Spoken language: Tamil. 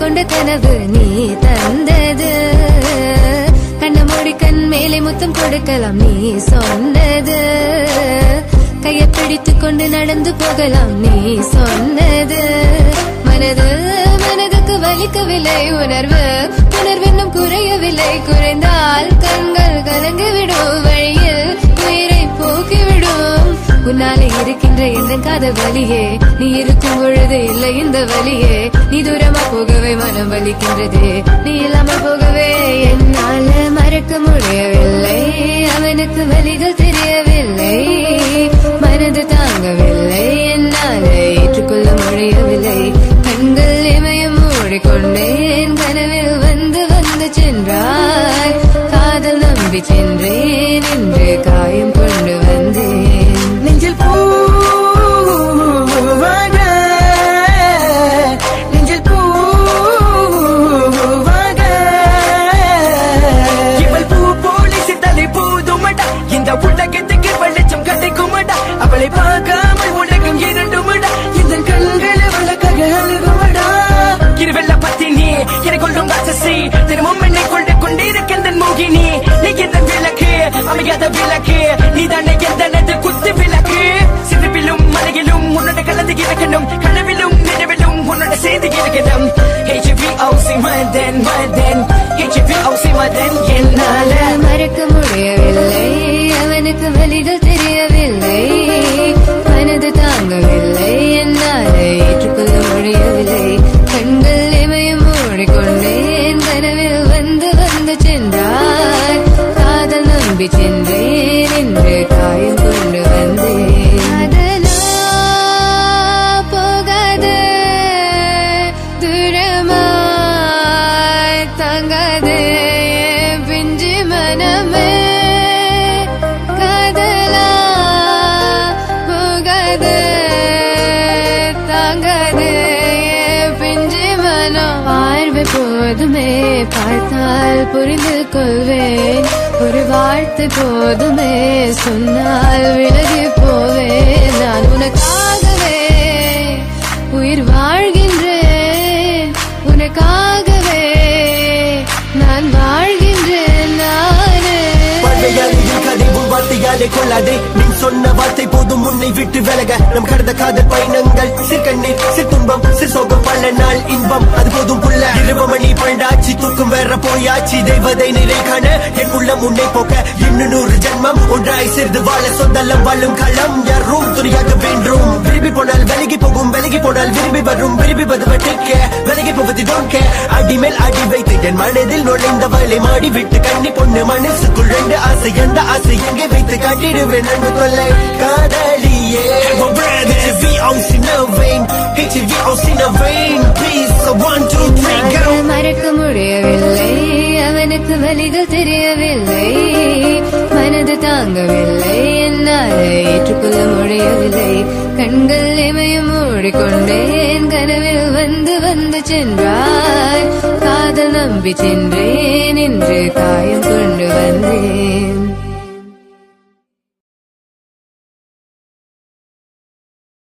கொண்ட கனவு நீ தந்தது. கண்ண மூடி கண் மேலே முத்தம் கொடுக்கலாம் நீ சொன்னது. கையை பிடித்துக் கொண்டு நடந்து போகலாம் நீ சொன்னது. மனதுக்கு வலிக்கவில்லை உணர்வு உணர்வென்னும் குறையவில்லை. குறைந்தால் கண்கள் கலங்கிவிடும் வழியில் உயிரை போக்கிவிடும். உன்னாலே இருக்கின்ற எந்த காதல் வலியே நீ இருக்கும் பொழுது இல்லை இந்த வலியே. நீ தூரமா போகவே மனம் வலிக்கின்றது நீ இல்லாமல் போகவே. என்னால மறக்க முடியவில்லை அவனுக்கு வலிகள் தெரியவில்லை. மனது தாங்கவில்லை என்னால ஏற்றுக்கொள்ள முடியவில்லை. கண்கள் இமயம் மூடிக்கொண்டேன் கனவில் வந்து வந்து சென்றாய். காதல் நம்பி சென்றேன் என்று காயம் கொண்டு வந்தேன். நெஞ்சில் பூவாக நெஞ்சில் பூவாக இவள் பூ போலி சித்தலை போதுமடா. இந்த உலகத்துக்கு வெளிச்சம் கிடைக்குமடா. அவளை பார்க்காமல் உலகம் இரண்டுமடா. இந்த கண்களை வழக்காக அழுகுமடா. இருவெல்ல பத்தினி என கொள்ளும் ராட்சசி தினமும் என்னை கொண்டு கொண்டிருக்கின்ற மோகினி. நீ எந்த விளக்கு அமையாத விளக்கு நீ தானே எந்தனது குத்து விளக்கு. சிறுவிலும் மலையிலும் உன்னோட கலந்து இருக்கணும். கனவிலும் நினைவிலும் உன்னோட செய்தி இருக்கணும். HVOC Madan Madan HVOC Madan. என்னால மறக்க முடியவில்லை அவனுக்கு வலிகள் தெரியவில்லை. மனது தாங்கவில்லை என்னால் ஏற்றுக்கொள்ள முடியவில்லை. கண்கள் இமயம் மூடிக்கொண்டேன் கனவில் வந்து வந்து சென்றார். காதல் நம்பி சென்றேன் என்று காயம் கொண்டு வந்தேன். அதனா போகாது தூரமாய் தங்காது பிஞ்சு மனமே. காதலா போகாது தாங்காது பிஞ்சு மனம். பார்வை போதுமே பார்த்தால் புரிந்து கொள்வேன். ஒரு வார்த்தை போதுமே சொன்னால் விலகி போவேன். நான் உனக்காகவே உயிர் வாழ்கின்றேன். உனக்காகவே நான் வாழ்கின்றேன். நானே வார்த்தையாலே கொள்ளாதே. நீ சொன்ன வார்த்தை போதும் உன்னை விட்டு விலக. நம் கடந்த காதல் பயணங்கள் சிற்கண்ணீர் சிற்துன்பம் சிற்சோகம் பல நாள் இன்பம் அது போதும் புள்ள. 20 மணி பண்டாச்சி தூக்கம் வேற போயாச்சி. தெய்வதை நிலை காண என் உள்ளம் உன்னை போக்க இன்னும் 100 ஜென்மம் ஒன்றாய் சேர்ந்து வாழ சொந்தலம் வாழும் களம் யாரும் துணியாக வேண்டும். விரும்பி போனால் விலகி போகும் விலகி போனால் விரும்பி வரும் விரும்பி வருவதற்க விலகி போவது டோன்ட் கேர். அடி மேல் அடி வைத்து என் மனதில் நுழைந்தவளை மாடி விட்டு கண்ணி பொண்ணு மனசுக்குள் 2 ஆசை. எந்த ஆசை எங்கே வைத்து காட்டிடுவேன் அன்பு கொள்ளை காதலியே. HVOC no vein HVOC no vein please 1 2 3 go. மறக்க முடியவில்லை அவனுக்கு வலிகள் தெரியவில்லை. மனது தாங்கவில்லை என்னால் ஏற்றுக்கொள்ள முடியவில்லை. கண்கள் இமயம் மூடிக்கொண்டேன் கனவில் வந்து வந்து சென்றாய். காதல் நம்பி சென்றேன் என்று காயம் கொண்டு வந்தேன்.